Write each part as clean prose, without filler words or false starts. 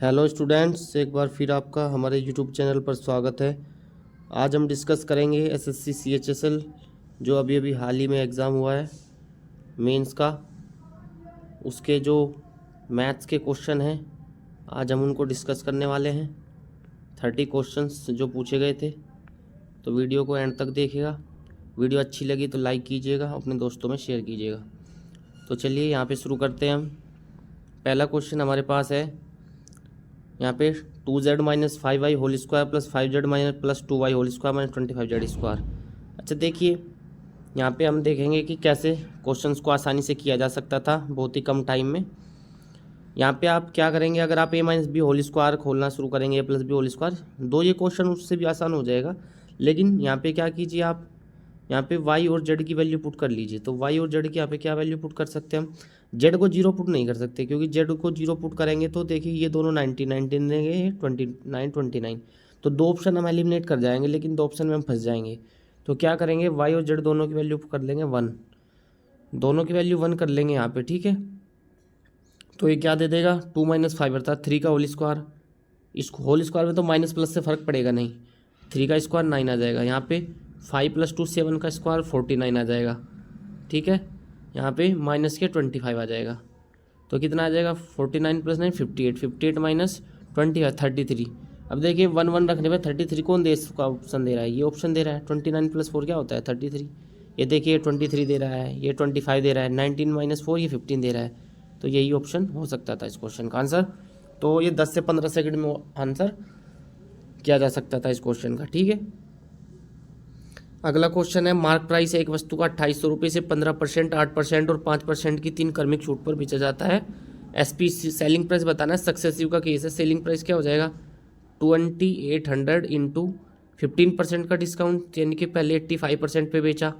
Hello students, एक बार फिर आपका हमारे यूट्यूब चैनल पर स्वागत है। आज हम डिस्कस करेंगे एसएससी सीएचएसएल जो अभी अभी हाल ही में एग्ज़ाम हुआ है मेंस का, उसके जो मैथ्स के क्वेश्चन हैं आज हम उनको डिस्कस करने वाले हैं। 30 क्वेश्चंस जो पूछे गए थे, तो वीडियो को एंड तक देखिएगा। वीडियो अच्छी लगी तो लाइक कीजिएगा, अपने दोस्तों में शेयर कीजिएगा। तो चलिए यहाँ पे शुरू करते हैं हम। पहला क्वेश्चन हमारे पास है यहाँ पे 2z minus 5y whole square plus 5z minus plus 2y whole square minus 25z square. अच्छा देखिए, यहाँ पे हम देखेंगे कि कैसे क्वेश्चंस को आसानी से किया जा सकता था बहुत ही कम टाइम में। यहाँ पे आप क्या करेंगे, अगर आप a minus B whole square खोलना शुरू करेंगे, a plus B whole square, दो ये क्वेश्चन उससे भी आसान हो जाएगा। लेकिन यहाँ पे क्या कीजिए, आप यहाँ पे y और z की वैल्यू पुट कर लीजिए। तो y और z की यहाँ पे क्या वैल्यू पुट कर सकते हैं हम, z को 0 पुट नहीं कर सकते, क्योंकि z को 0 पुट करेंगे तो देखिए ये दोनों 19 देंगे, 29 तो दो ऑप्शन हम एलिमिनेट कर जाएंगे, लेकिन दो ऑप्शन में हम फंस जाएंगे। तो क्या करेंगे, y और z दोनों की वैल्यू कर लेंगे 1, दोनों की वैल्यू 1 कर लेंगे यहाँ पे, ठीक है। तो ये क्या दे देगा, 2 माइनस 5 अर्थात 3 का होल स्क्वायर। इस होल स्क्वायर में तो माइनस प्लस से फ़र्क पड़ेगा नहीं, 3 का स्क्वायर 9 आ जाएगा। यहाँ पे 5 प्लस 2 7 का स्क्वायर 49 आ जाएगा, ठीक है। यहाँ पे माइनस के 25 आ जाएगा, तो कितना आ जाएगा, 49 प्लस 9 58, 58 माइनस 25 33। अब देखिए 1 1 रखने पे 33 कौन दे इसका ऑप्शन दे रहा है, ये ऑप्शन दे रहा है। 29 प्लस 4 क्या होता है 33, ये देखिए 23 दे रहा है, ये 25 दे रहा है, 19 माइनस 4 ये 15 दे रहा है। तो यही ऑप्शन हो सकता था इस क्वेश्चन का आंसर। तो ये 10 से 15 सेकंड में आंसर किया जा सकता था इस क्वेश्चन का, ठीक है। अगला क्वेश्चन है, मार्क प्राइस एक वस्तु का 2800 रुपये से 15%, 8% और 5% की 3 क्रमिक छूट पर बेचा जाता है। एसपी सेलिंग प्राइस बताना है, सक्सेसिव का केस है। सेलिंग प्राइस क्या हो जाएगा, 2800 इंटू 15% का डिस्काउंट, यानी कि पहले 85% पे बेचा,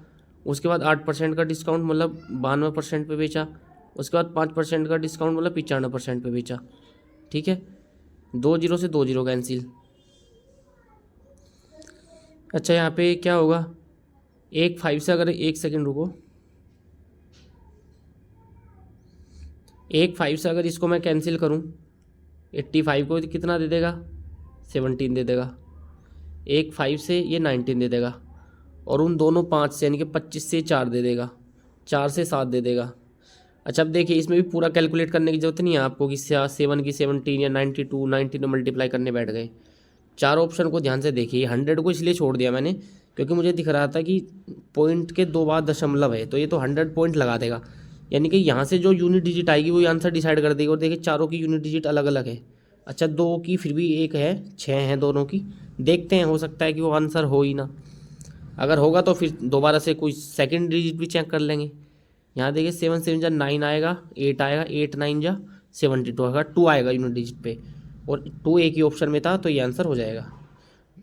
उसके बाद 8% का डिस्काउंट मतलब 92% पे बेचा, उसके बाद 5% का डिस्काउंट मतलब 95% पे बेचा, ठीक है। 2 जीरो से 2 जीरो कैंसिल। अच्छा यहाँ पे क्या होगा, 5 से अगर 1 सेकेंड रुको, 5 से अगर इसको मैं कैंसिल करूँ, 85 को कितना दे देगा, 17 दे देगा। 5 से ये 19 दे देगा, और उन दोनों 5 से यानी कि 25 से 4 दे देगा, 4 से 7 दे देगा। अच्छा अब देखिए, इसमें भी पूरा कैलकुलेट करने की जरूरत नहीं है आपको कि 7 की 17 या 92 19 में मल्टीप्लाई करने बैठ गए। चार ऑप्शन को ध्यान से देखिए। 100 को इसलिए छोड़ दिया मैंने क्योंकि मुझे दिख रहा था कि पॉइंट के 2 बार दशमलव है, तो ये तो 100 पॉइंट लगा देगा, यानी कि यहाँ से जो यूनिट डिजिट आएगी वही आंसर डिसाइड कर देगी। और देखिए चारों की यूनिट डिजिट अलग अलग है। अच्छा 2 की फिर भी 1 है, 6 हैं दोनों की। देखते हैं, हो सकता है कि वो आंसर हो ही ना। अगर होगा तो फिर दोबारा से कोई सेकेंड डिजिट भी चेक कर लेंगे। यहाँ देखिए 7 7 जा 9 आएगा, 8 आएगा, 8 9 जा 72 आएगा, 2 आएगा यूनिट डिजिट पे, और 2 एक ही ऑप्शन में था, तो ये आंसर हो जाएगा।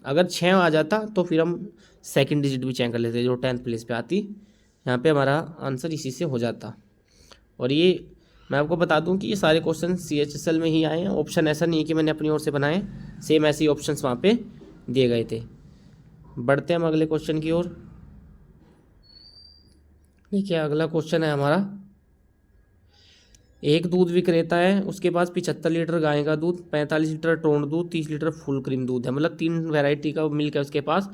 अगर 6 आ जाता तो फिर हम सेकंड डिजिट भी चेक कर लेते जो 10th प्लेस पे आती। यहाँ पे हमारा आंसर इसी से हो जाता। और ये मैं आपको बता दूं कि ये सारे क्वेश्चन सीएचएसएल में ही आए हैं, ऑप्शन ऐसा नहीं है कि मैंने अपनी ओर से बनाए, सेम ऐसे ही ऑप्शंस वहाँ पे दिए गए थे। बढ़ते हैं हम अगले क्वेश्चन की ओर। देखिए अगला क्वेश्चन है हमारा, एक दूध विक्रेता है, उसके पास 75 लीटर गाय का दूध, 45 लीटर टोंड दूध, 30 लीटर फुल क्रीम दूध है, मतलब 3 वैरायटी का मिल्क है उसके पास।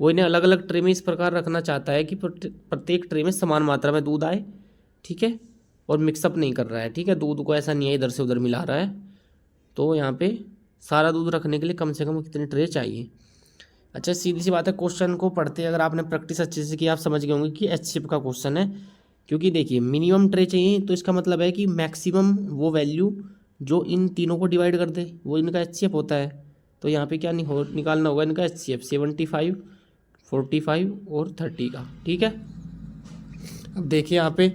वो इन्हें अलग अलग ट्रे में इस प्रकार रखना चाहता है कि प्रत्येक ट्रे में समान मात्रा में दूध आए, ठीक है, और मिक्सअप नहीं कर रहा है, ठीक है। दूध को ऐसा नहीं है इधर से उधर मिला रहा है। तो यहाँ पे सारा दूध रखने के लिए कम से कम कितने ट्रे चाहिए। अच्छा सीधी सी बात है, क्वेश्चन को पढ़ते अगर आपने प्रैक्टिस अच्छे से की, आप समझ गए होंगे कि एचसीएफ का क्वेश्चन है। क्योंकि देखिए मिनिमम ट्रे चाहिए, तो इसका मतलब है कि मैक्सिमम वो वैल्यू जो इन तीनों को डिवाइड कर दे वो इनका एचसीएफ होता है। तो यहाँ पे क्या निकालना होगा इनका एचसीएफ, 75 45 और 30 का, ठीक है। अब देखिए यहाँ पे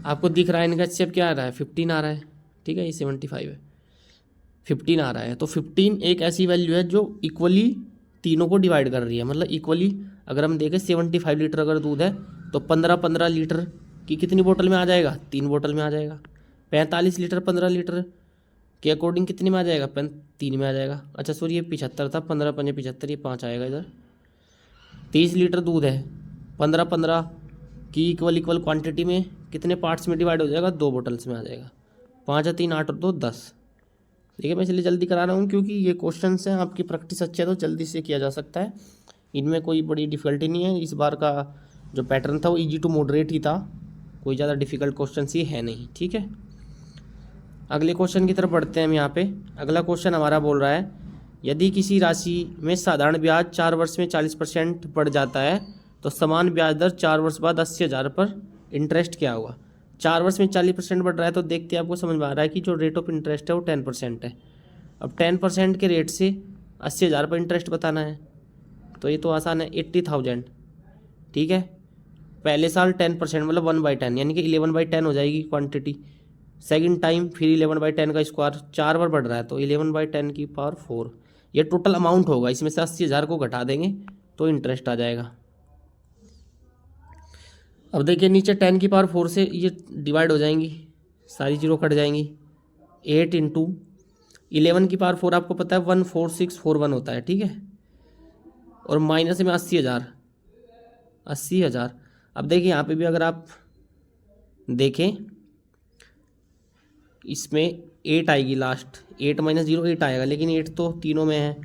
आपको दिख रहा है इनका एचसीएफ क्या आ रहा है, 15 आ रहा है, ठीक है। ये 75 है, 15 आ रहा है, तो 15 एक ऐसी वैल्यू है जो इक्वली तीनों को डिवाइड कर रही है। मतलब इक्वली अगर हम देखें 75 लीटर अगर दूध है तो 15 लीटर की कितनी बोतल में आ जाएगा, 3 बोतल में आ जाएगा। 45 लीटर 15 लीटर के अकॉर्डिंग कितने में आ जाएगा, 3 में आ जाएगा। अच्छा सॉरी ये 75 था, 15 5 75, ये 5 आएगा इधर। 30 लीटर दूध है, 15 की इक्वल क्वांटिटी में कितने पार्ट्स में डिवाइड हो जाएगा, 2 बोतल्स में आ जाएगा। 5 या 3 8 और 2 10, देखिए मैं इसलिए जल्दी करा रहा हूँ क्योंकि ये क्वेश्चन हैं, आपकी प्रैक्टिस अच्छी है तो जल्दी से किया जा सकता है, इनमें कोई बड़ी डिफ़िकल्टी नहीं है। इस बार का जो पैटर्न था वो ईजी टू मॉडरेट ही था, कोई ज़्यादा डिफ़िकल्ट क्वेश्चन ही है नहीं। ठीक है, अगले क्वेश्चन की तरफ बढ़ते हैं हम। यहाँ पे अगला क्वेश्चन हमारा बोल रहा है, यदि किसी राशि में साधारण ब्याज 4 वर्ष में 40% बढ़ जाता है तो समान ब्याज दर 4 वर्ष बाद 80,000 पर इंटरेस्ट क्या होगा। 4 वर्ष में 40% बढ़ रहा है तो देखते हैं आपको समझ में आ रहा है कि जो रेट ऑफ इंटरेस्ट है वो 10% है। अब 10% के रेट से 80,000 पर इंटरेस्ट बताना है तो ये तो आसान है, 80,000। ठीक है, पहले साल 10% मतलब 1/10 यानी कि 11/10 हो जाएगी क्वांटिटी। सेकंड टाइम फिर 11/10 का स्क्वायर 4 बार बढ़ रहा है तो 11/10 की पावर 4, ये टोटल अमाउंट होगा। इसमें से 80,000 को घटा देंगे तो इंटरेस्ट आ जाएगा। अब देखिए नीचे 10 की पावर 4 से ये डिवाइड हो जाएंगी, सारी जीरो कट जाएंगी। 8 इंटू 11 की पावर 4 आपको पता है 14641 होता है। ठीक है, और माइनस में 80,000। अब देखिए यहाँ पे भी अगर आप देखें इसमें 8 आएगी लास्ट, 8 - 0 8 आएगा, लेकिन 8 तो तीनों में है।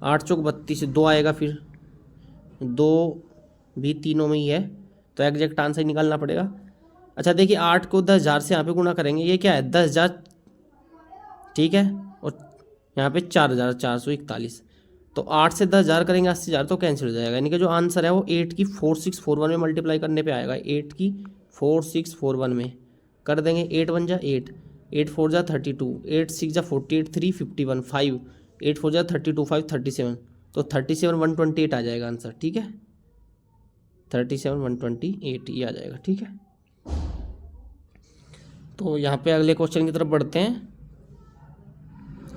8 चौक 32, 2 आएगा, फिर 2 भी तीनों में ही है तो एग्जैक्ट आंसर निकालना पड़ेगा। अच्छा देखिए 8 को 10,000 से यहाँ पे गुणा करेंगे, ये क्या है 10,000। ठीक है, और यहाँ पे 4,441, तो 8 से 10,000 करेंगे 80,000 तो कैंसिल हो जाएगा, यानी कि जो आंसर है वो 8 की 4641 में मल्टीप्लाई करने पे आएगा। 8 की 4641 में कर देंगे, 8 1 जा 8, 8 4 जा 32, 8 6 जा 48, 3 51, 5 8 4 जा 32, 5 37, तो 37 128 आ जाएगा आंसर। ठीक है, 37 128 ये आ जाएगा। ठीक है, तो यहाँ पे अगले क्वेश्चन की तरफ बढ़ते हैं।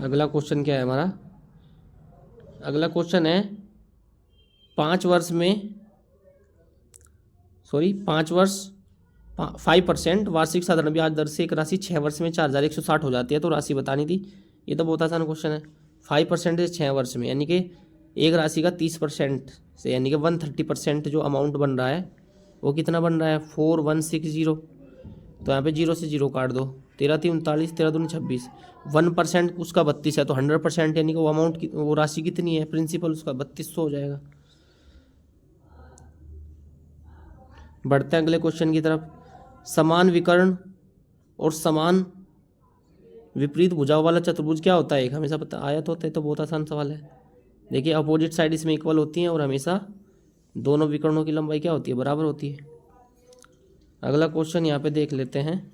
अगला क्वेश्चन क्या है हमारा, अगला क्वेश्चन है 5 वर्ष 5% वार्षिक साधारण ब्याज दर से एक राशि 6 वर्ष में 4,160 हो जाती है, तो राशि बतानी थी। ये तो बहुत आसान क्वेश्चन है। 5% से 6 वर्ष में यानी कि एक राशि का 30% से यानी कि 130% जो अमाउंट बन रहा है वो कितना बन रहा है 4160। तो यहाँ पे 0 से 0 काट दो, 13 3 39, 13 दूनी 26, 1% उसका 32 है तो 100% यानी कि वो अमाउंट वो राशि कितनी है प्रिंसिपल उसका 3200 हो जाएगा। बढ़ते हैं अगले क्वेश्चन की तरफ। समान विकर्ण और समान विपरीत भुजाओं वाला चतुर्भुज क्या होता है, एक हमेशा पता आयत होता है, तो बहुत आसान सवाल है। देखिए अपोजिट साइड इसमें इक्वल होती हैं और हमेशा दोनों विकर्णों की लंबाई क्या होती है बराबर होती है। अगला क्वेश्चन यहाँ पे देख लेते हैं।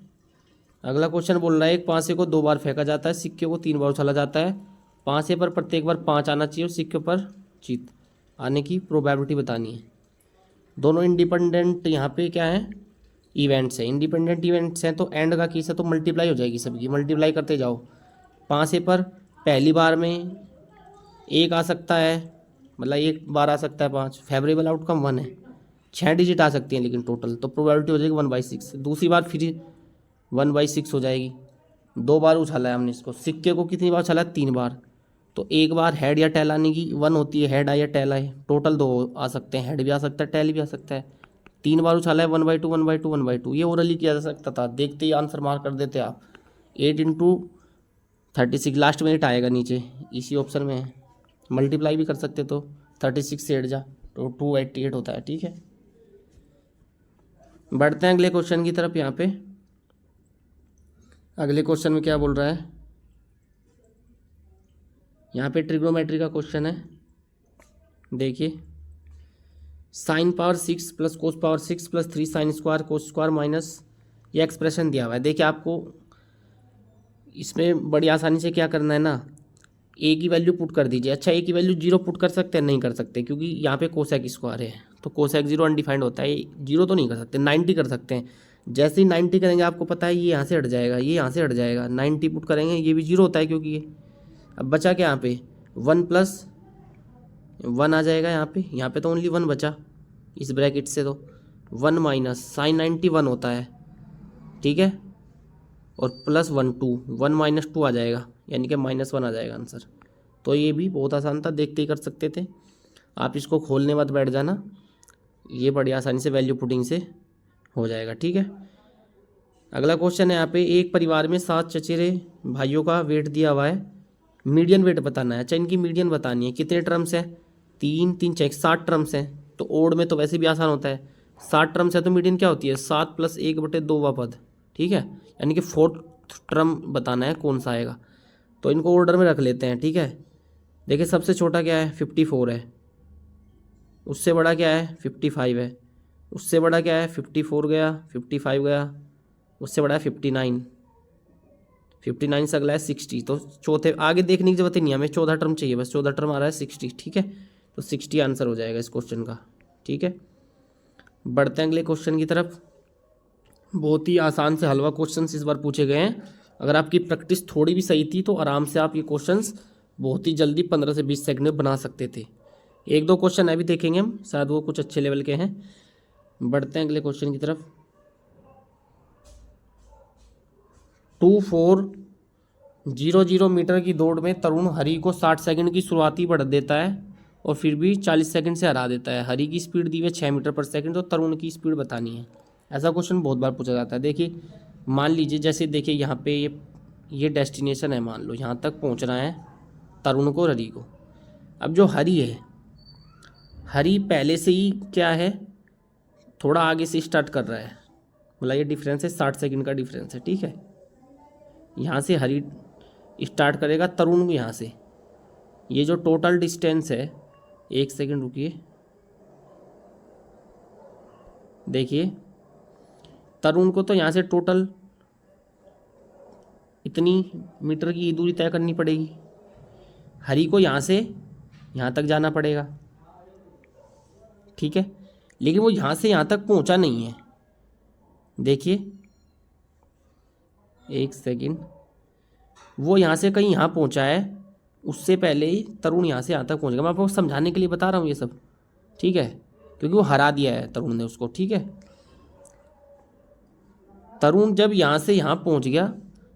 अगला क्वेश्चन बोल रहा है एक पाँचे को 2 बार फेंका जाता है, सिक्के को 3 बार उछाला जाता है, पाँचे पर प्रत्येक बार 5 आना चाहिए और सिक्के पर जीत आने की प्रोबेबिलिटी बतानी है। दोनों इंडिपेंडेंट यहाँ पे क्या है इवेंट्स है, इंडिपेंडेंट इवेंट्स हैं तो एंड का केस है तो मल्टीप्लाई हो जाएगी सबकी, मल्टीप्लाई करते जाओ। पाँचे पर पहली बार में 1 आ सकता है, मतलब 1 बार आ सकता है 5, फेवरेबल आउटकम 1 है। 6 डिजिट आ सकती हैं लेकिन टोटल, तो प्रोबेबिलिटी हो जाएगी 1/6। दूसरी बार फिर 1/6 हो जाएगी। 2 बार उछाला है हमने इसको, सिक्के को कितनी बार उछाला है 3 बार, तो 1 बार हेड या टेल आने की 1 होती है, हेड आए या टेल आए, टोटल 2 आ सकते हैं, हेड भी आ सकता है टेल भी आ सकता है। 3 बार उछाला है 1/2 1/2 1/2, ये ओरली किया जा सकता था, देखते ही आंसर मार्क कर देते आप। 8 × 36 लास्ट में 8 आएगा नीचे, इसी ऑप्शन में है। मल्टीप्लाई भी कर सकते तो 36 से 8 जा तो 288 होता है। ठीक है, बढ़ते हैं अगले क्वेश्चन की तरफ। यहाँ पे अगले क्वेश्चन में क्या बोल रहा है, यहाँ पे ट्रिग्नोमेट्री का क्वेश्चन है। देखिए sin power 6 plus cos power 6 plus 3 sin square cos square minus ये एक्सप्रेशन दिया हुआ है। देखिए आपको इसमें बड़ी आसानी से क्या करना है ना, ए की वैल्यू पुट कर दीजिए। अच्छा ए की वैल्यू 0 पुट कर सकते हैं, नहीं कर सकते क्योंकि यहाँ पे कोसेक स्क्वायर है तो कोसेक 0 अनडिफाइंड होता है, 0 तो नहीं कर सकते। 90 कर सकते हैं, जैसे ही 90 करेंगे आपको पता है ये यहाँ से हट जाएगा, ये यहाँ से हट जाएगा, 90 पुट करेंगे ये भी 0 होता है क्योंकि ये। अब बचा क्या यहाँ पे 1 + 1 आ जाएगा, यहाँ पे तो ओनली 1 बचा इस ब्रैकेट से, तो 1 माइनस साइन 90 1 होता है। ठीक है, और प्लस 1 2, 1 - 2 आ जाएगा यानी कि -1 आ जाएगा आंसर। तो ये भी बहुत आसान था, देखते ही कर सकते थे आप, इसको खोलने मत बैठ जाना, ये बड़ी आसानी से वैल्यू पुटिंग से हो जाएगा। ठीक है, अगला क्वेश्चन है यहाँ पे, एक परिवार में 7 चचेरे भाइयों का वेट दिया हुआ है, मीडियन वेट बताना है। अच्छा, इनकी मीडियन बतानी है। कितने टर्म्स है? 3 3 6 60 टर्म्स है। तो ओड में तो वैसे भी आसान होता है, 60 टर्म्स है तो मीडियन क्या होती है? 7 + 1/2 पद, ठीक है। यानी कि 4th टर्म बताना है कौन सा आएगा। तो इनको ऑर्डर में रख लेते हैं, ठीक है। देखिए सबसे छोटा क्या है? 54 है। उससे बड़ा क्या है? 55 है। उससे बड़ा क्या है? 54 गया, 55 गया। उससे बड़ा है 59, 59 से अगला है 60। तो चौथे आगे देखने की जरूरत ही नहीं है, हमें 14 टर्म चाहिए, बस 14 टर्म आ रहा है 60, ठीक है। तो 60 आंसर हो जाएगा इस क्वेश्चन का, ठीक है। बढ़ते हैं अगले क्वेश्चन की तरफ। बहुत ही आसान से हलवा क्वेश्चन इस बार पूछे गए हैं। अगर आपकी प्रैक्टिस थोड़ी भी सही थी तो आराम से आप ये क्वेश्चंस बहुत ही जल्दी 15 से 20 सेकंड में बना सकते थे। एक दो क्वेश्चन अभी देखेंगे हम, शायद वो कुछ अच्छे लेवल के हैं। बढ़ते हैं अगले क्वेश्चन की तरफ। 2400 मीटर की दौड़ में तरुण हरी को 60 सेकंड की शुरुआती बढ़त देता है और फिर भी 40 सेकंड से हरा देता है। हरी की स्पीड दी हुई है 6 मीटर पर सेकंड, तो तरुण की स्पीड बतानी है। ऐसा क्वेश्चन बहुत बार पूछा जाता है। देखिए मान लीजिए, जैसे देखिए यहाँ पे ये डेस्टिनेशन है, मान लो यहाँ तक पहुँचना है तरुण को, हरी को। अब जो हरी है, हरी पहले से ही क्या है, थोड़ा आगे से स्टार्ट कर रहा है, मतलब ये डिफरेंस है 60 सेकंड का डिफरेंस है, ठीक है। यहाँ से हरी स्टार्ट करेगा तरुण को यहाँ से, ये जो टोटल डिस्टेंस है, एक सेकंड रुकिए, देखिए तरुण को तो यहाँ से टोटल इतनी मीटर की दूरी तय करनी पड़ेगी, हरी को यहाँ से यहाँ तक जाना पड़ेगा, ठीक है। लेकिन वो यहाँ से यहाँ तक पहुँचा नहीं है, देखिए एक सेकंड, वो यहाँ से कहीं यहाँ पहुँचा है, उससे पहले ही तरुण यहाँ से यहाँ तक पहुँचेगा। मैं आपको समझाने के लिए बता रहा हूँ ये सब, ठीक है, क्योंकि वो हरा दिया है तरुण ने उसको, ठीक है। तरुण जब यहाँ से यहाँ पहुँच गया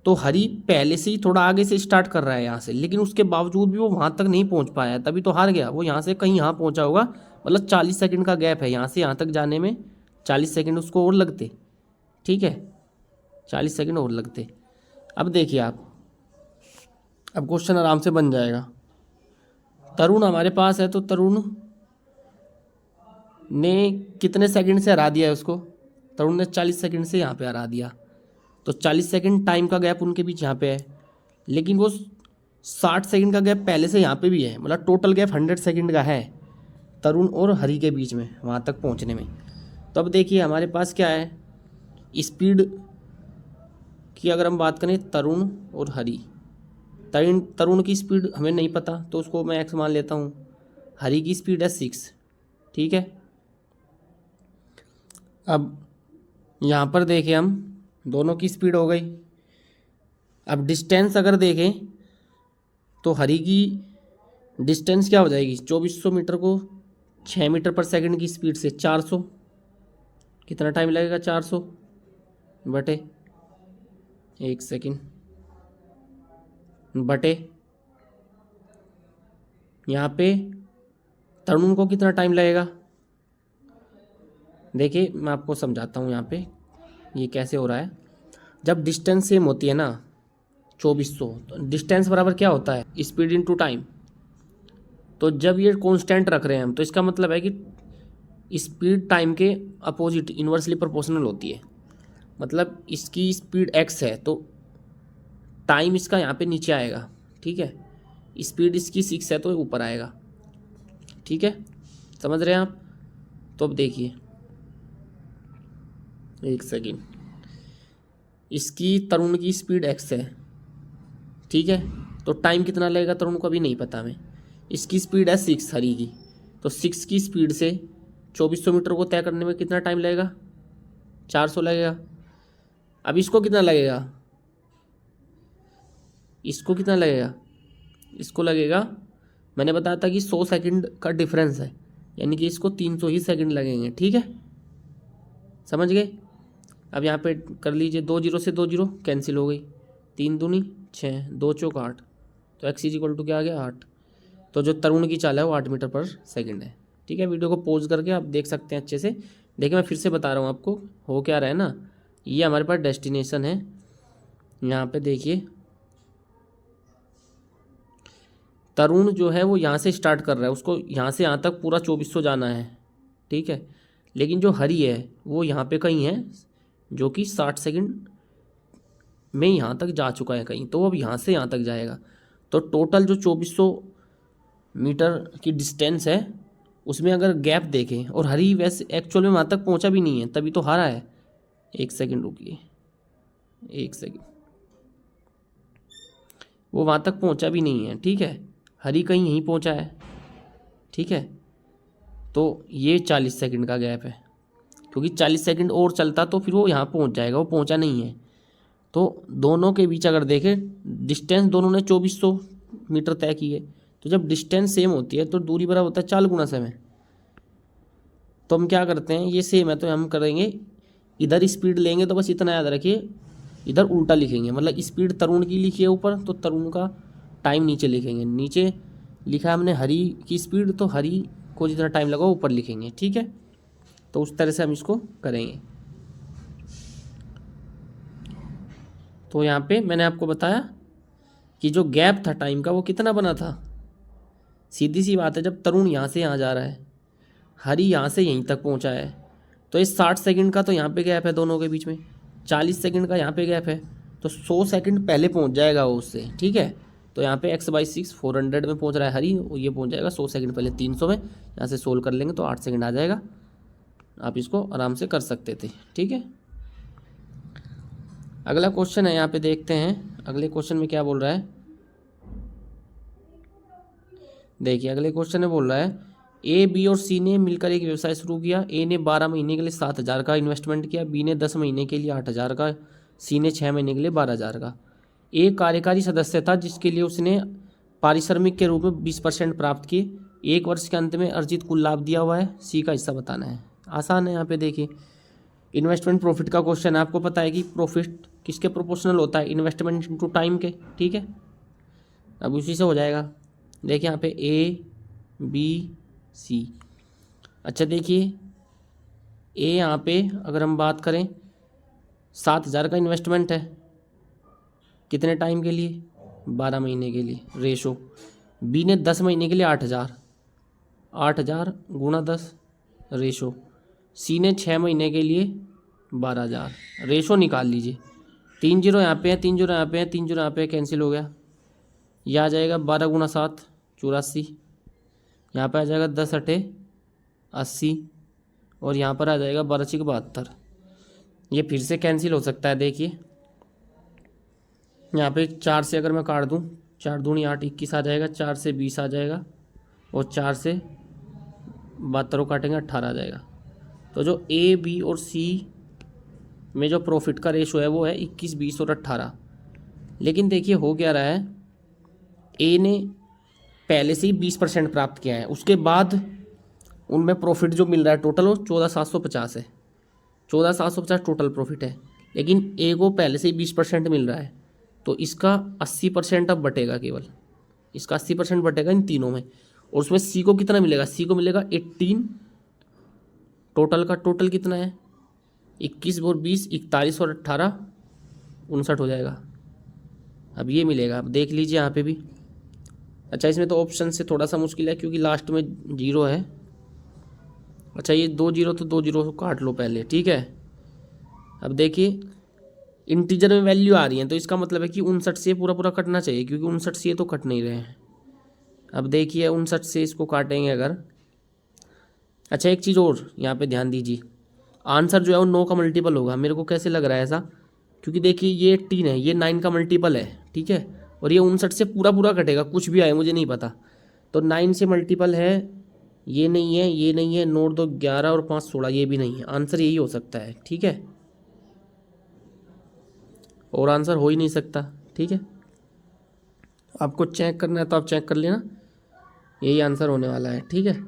तो हरी पहले से ही थोड़ा आगे से स्टार्ट कर रहा है यहाँ से, लेकिन उसके बावजूद भी वो वहाँ तक नहीं पहुँच पाया, तभी तो हार गया। वो यहाँ से कहीं यहाँ पहुँचा होगा, मतलब 40 सेकंड का गैप है, यहाँ से यहाँ तक जाने में 40 सेकंड उसको और लगते, ठीक है, 40 सेकंड और लगते। अब देखिए आप, अब क्वेश्चन आराम से बन जाएगा। तरुण हमारे पास है, तो तरुण ने कितने सेकंड से हरा दिया है उसको? तरुण ने 40 सेकंड से यहाँ पे हरा दिया, तो 40 सेकंड टाइम का गैप उनके बीच यहाँ पे है। लेकिन वो 60 सेकंड का गैप पहले से यहाँ पे भी है, मतलब टोटल गैप 100 सेकंड का है तरुण और हरी के बीच में वहाँ तक पहुँचने में। तो अब देखिए हमारे पास क्या है, स्पीड की अगर हम बात करें, तरुण और हरी, तरुण की स्पीड हमें नहीं पता, तो उसको मैं एक्स मान लेता हूँ। हरी की स्पीड है 6, ठीक है। अब यहाँ पर देखें हम, दोनों की स्पीड हो गई। अब डिस्टेंस अगर देखें तो हरी की डिस्टेंस क्या हो जाएगी, 2400 मीटर को 6 मीटर पर सेकंड की स्पीड से 400, कितना टाइम लगेगा? 400 बटे, एक सेकंड, बटे यहाँ पे तरुण को कितना टाइम लगेगा? देखिए मैं आपको समझाता हूँ यहाँ पे ये कैसे हो रहा है। जब डिस्टेंस सेम होती है ना 2400, तो डिस्टेंस बराबर क्या होता है? Speed into time. तो जब ये कांस्टेंट रख रहे हैं हम, तो इसका मतलब है कि स्पीड टाइम के अपोजिट इन्वर्सली प्रोपोर्शनल होती है। मतलब इसकी स्पीड x है तो टाइम इसका यहाँ पे नीचे आएगा, ठीक है। स्पीड इसकी 6 है तो ऊपर आएगा, ठीक है, समझ रहे हैं आप? तो अब देखिए एक सेकंड, इसकी तरुण की स्पीड x है, ठीक है, तो टाइम कितना लगेगा तरुण को अभी नहीं पता हमें। इसकी स्पीड है 6 हरी की, तो 6 की स्पीड से 2400 मीटर को तय करने में कितना टाइम लगेगा? 400 लगेगा। अब इसको कितना लगेगा? इसको कितना लगेगा? इसको लगेगा, मैंने बताया था कि 100 सेकंड का डिफरेंस है, यानी कि इसको 300 ही सेकंड लगेंगे, ठीक है, समझ गए? अब यहाँ पे कर लीजिए, 2 0 से 2 0 कैंसिल हो गई, 3 दूनी 6, 2 चौक 8, तो x इक्वल टू क्या आ गया? 8। तो जो तरुण की चाल है वो 8 मीटर पर सेकंड है, ठीक है। वीडियो को पॉज करके आप देख सकते हैं अच्छे से। देखिए मैं फिर से बता रहा हूँ आपको, हो क्या रहा है ना, ये हमारे पास डेस्टिनेशन है। यहाँ पे देखिए तरुण जो है वो यहाँ से स्टार्ट कर रहा है, उसको यहाँ से यहाँ तक पूरा 2400 जाना है, ठीक है। लेकिन जो हरी है वो यहाँ पे कहीं है जो कि 60 सेकंड में यहाँ तक जा चुका है कहीं, तो अब यहाँ से यहाँ तक जाएगा। तो टोटल जो 2400 मीटर की डिस्टेंस है उसमें अगर गैप देखें, और हरी वैसे एक्चुअल में वहाँ तक पहुँचा भी नहीं है, तभी तो हारा है। 1 सेकंड रुकिए, 1 सेकंड, वो वहाँ तक पहुँचा भी नहीं है, ठीक है। हरी कहीं यहीं पहुँचा है, ठीक है। तो ये 40 सेकंड का गैप है, क्योंकि 40 सेकंड और चलता तो फिर वो यहाँ पहुँच जाएगा, वो पहुँचा नहीं है। तो दोनों के बीच अगर देखें डिस्टेंस दोनों ने 2400 मीटर तय की है, तो जब डिस्टेंस सेम होती है तो दूरी बराबर होता है 4 गुना समय। तो हम क्या करते हैं, ये सेम है तो हम करेंगे इधर स्पीड लेंगे, तो बस इतना याद रखिए इधर उल्टा लिखेंगे, मतलब स्पीड तरुण की लिखी है ऊपर, तो तरुण का टाइम नीचे लिखेंगे। नीचे लिखा है हमने हरी की स्पीड, तो हरी को जितना टाइम लगा ऊपर लिखेंगे, ठीक है। तो उस तरह से हम इसको करेंगे। तो यहाँ पे मैंने आपको बताया कि जो गैप था टाइम का वो कितना बना था। सीधी सी बात है, जब तरुण यहाँ से यहाँ जा रहा है, हरी यहाँ से यहीं तक पहुँचा है, तो इस 60 सेकंड का तो यहाँ पे गैप है दोनों के बीच में, 40 सेकंड का यहाँ पे गैप है, तो 100 सेकंड पहले पहुँच जाएगा वो उससे, ठीक है। तो यहाँ पे x/6 400 में पहुँच रहा है हरी, ये पहुँच जाएगा 100 सेकंड पहले 300 में। यहाँ से सोल्व कर लेंगे तो 8 सेकंड आ जाएगा। आप इसको आराम से कर सकते थे, ठीक है। अगला क्वेश्चन है, यहाँ पे देखते हैं अगले क्वेश्चन में क्या बोल रहा है। देखिए अगले क्वेश्चन में बोल रहा है ए, बी और सी ने मिलकर एक व्यवसाय शुरू किया। ए ने 12 महीने के लिए 7,000 का इन्वेस्टमेंट किया, बी ने 10 महीने के लिए 8,000 का, सी ने 6 महीने के लिए 12,000 का। ए कार्यकारी सदस्य था जिसके लिए उसने पारिश्रमिक के रूप में 20% प्राप्त किए। 1 वर्ष के अंत में अर्जित कुल लाभ दिया हुआ है, सी का हिस्सा बताना है। आसान है। यहाँ पे देखिए इन्वेस्टमेंट प्रॉफिट का क्वेश्चन है। आपको पता है कि प्रॉफिट किसके प्रोपोर्शनल होता है, इन्वेस्टमेंट इनटू टाइम के, ठीक है। अब उसी से हो जाएगा। देखिए यहाँ पे ए, बी, सी। अच्छा देखिए ए यहाँ पे अगर हम बात करें 7,000 का इन्वेस्टमेंट है, कितने टाइम के लिए, 12 महीने के लिए, रेशो। बी ने 10 महीने के लिए 8,000, 8,000 गुणा 10 रेशो। सी ने 6 महीने के लिए 12,000, रेशो निकाल लीजिए। 3 जीरो यहाँ पे है, 3 जीरो यहाँ पे है, 3 जीरो यहाँ पे कैंसिल हो गया। यह आ जाएगा 12 गुणा 7 84, यहाँ पे आ जाएगा 10 अठे 80, और यहाँ पर आ जाएगा 12 छिक 72। ये फिर से कैंसिल हो सकता है। देखिए यहाँ पे 4 से अगर मैं काट दूँ, 4 दूनी 8 21 आ जाएगा, 4 से 20 आ जाएगा, और 4 से 72 काटेंगे 18 आ जाएगा। तो जो ए, बी और सी में जो प्रॉफिट का रेशो है वो है 21, 20 और 18। लेकिन देखिए हो क्या रहा है, ए ने पहले से ही 20% प्राप्त किया है, उसके बाद उनमें प्रॉफिट जो मिल रहा है टोटल वो 14,750 है। 14,750 टोटल प्रॉफिट है, लेकिन ए को पहले से ही 20% मिल रहा है, तो इसका 80% अब बटेगा, केवल इसका 80% बटेगा इन तीनों में। और उसमें सी को कितना मिलेगा, सी को मिलेगा 18। टोटल का टोटल कितना है, 21 और 20 41 और 18 59 हो जाएगा। अब ये मिलेगा, अब देख लीजिए यहाँ पे भी। अच्छा इसमें तो ऑप्शन से थोड़ा सा मुश्किल है क्योंकि लास्ट में 0 है। अच्छा ये 2 जीरो, तो 2 जीरो काट लो पहले, ठीक है। अब देखिए इंटीजर में वैल्यू आ रही है, तो इसका मतलब है कि 59 से पूरा पूरा कटना चाहिए, क्योंकि 59 से ये तो कट नहीं रहे हैं। अब देखिए 59 से इसको काटेंगे अगर। अच्छा एक चीज़ और यहाँ पे ध्यान दीजिए, आंसर जो है वो 9 का मल्टीपल होगा। मेरे को कैसे लग रहा है ऐसा, क्योंकि देखिए ये 18 है, ये 9 का मल्टीपल है, ठीक है। और ये 59 से पूरा पूरा कटेगा, कुछ भी आए मुझे नहीं पता। तो 9 से मल्टीपल है, ये नहीं है, ये नहीं है, 9 2 11 और 5 16, ये भी नहीं है। आंसर यही हो सकता है, ठीक है। और आंसर हो ही नहीं सकता, ठीक है। आपको चेक करना है तो आप चेक कर लेना, यही आंसर होने वाला है, ठीक है।